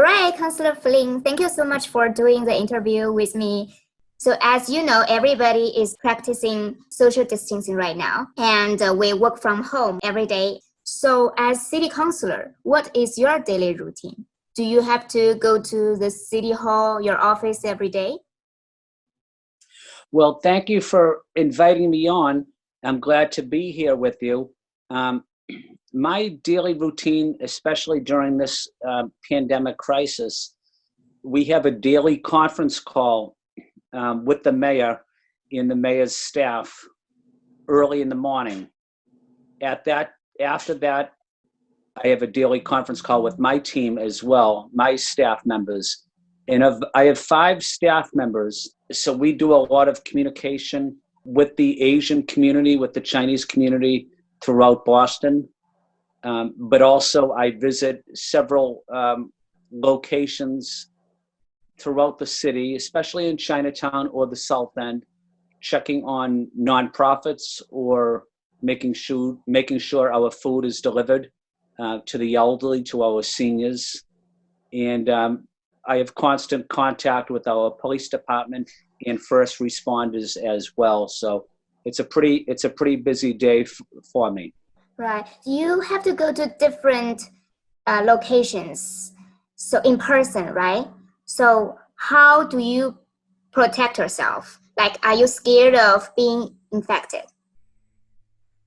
right, Councillor Flynn, thank you so much for doing the interview with me. So as you know, everybody is practicing social distancing right now, and we work from home every day. So as city councillor, what is your daily routine? Do you have to go to the city hall, your office every day? Well, thank you for inviting me on. I'm glad to be here with you. My daily routine, especially during this pandemic crisis, we have a daily conference call with the mayor and the mayor's staff early in the morning. After that, I have a daily conference call with my team as well, my staff members. And I have 5 staff members, so we do a lot of communication with the Asian community, with the Chinese community throughout Boston. But also I visit several locations throughout the city, especially in Chinatown or the South End, checking on nonprofits or making sure our food is delivered to the elderly, to our seniors. And I have constant contact with our police department and first responders as well. So it's a pretty busy day for me. Right. You have to go to different locations, so in person, right? So how do you protect yourself? Like, are you scared of being infected?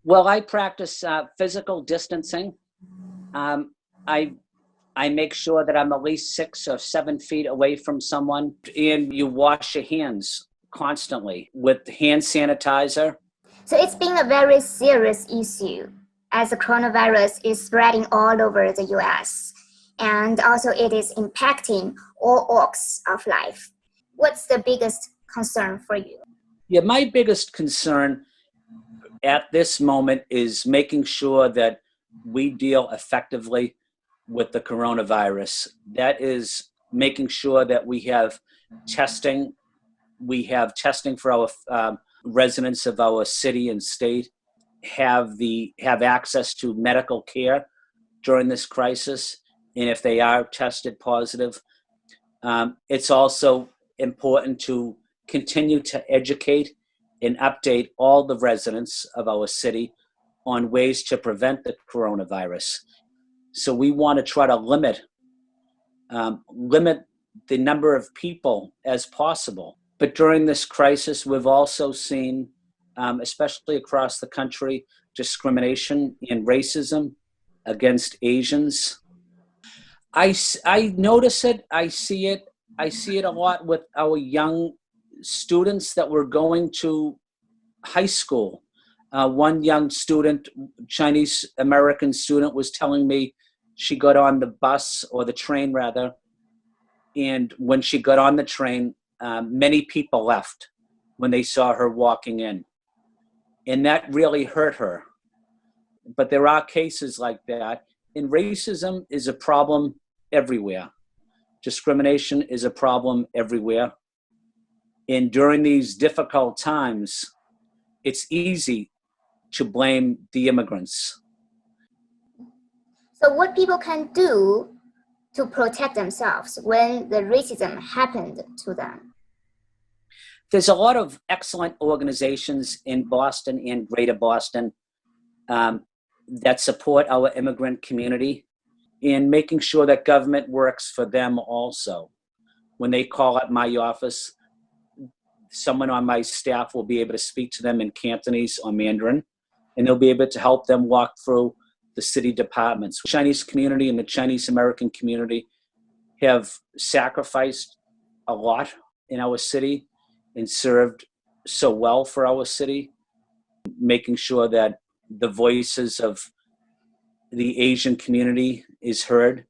Well, I practice physical distancing. I make sure that I'm at least 6 or 7 feet away from someone, and you wash your hands constantly with hand sanitizer. So it's been a very serious issue as the coronavirus is spreading all over the US, and also it is impacting all walks of life. What's the biggest concern for you? Yeah, my biggest concern at this moment is making sure that we deal effectively with the coronavirus. That is making sure that we have testing. We have testing for our residents of our city and state, have access to medical care during this crisis, and if they are tested positive. It's also important to continue to educate and update all the residents of our city on ways to prevent the coronavirus. So we want to try to limit the number of people as possible. But during this crisis, we've also seen, especially across the country, discrimination and racism against Asians. I notice it. I see it a lot with our young students that were going to high school. One young student, Chinese American student, was telling me she got on the bus, or the train rather, and when she got on the train, many people left when they saw her walking in. And that really hurt her. But there are cases like that. And racism is a problem everywhere. Discrimination is a problem everywhere. And during these difficult times, it's easy to blame the immigrants. So what people can do to protect themselves when the racism happened to them? There's a lot of excellent organizations in Boston and Greater Boston that support our immigrant community, in making sure that government works for them also. When they call up my office, someone on my staff will be able to speak to them in Cantonese or Mandarin, and they'll be able to help them walk through the city departments. The Chinese community and the Chinese American community have sacrificed a lot in our city and served so well for our city, making sure that the voices of the Asian community is heard.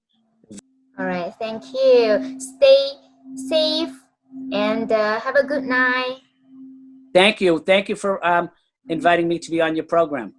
All right, thank you. Stay safe and have a good night. Thank you. Thank you for inviting me to be on your program.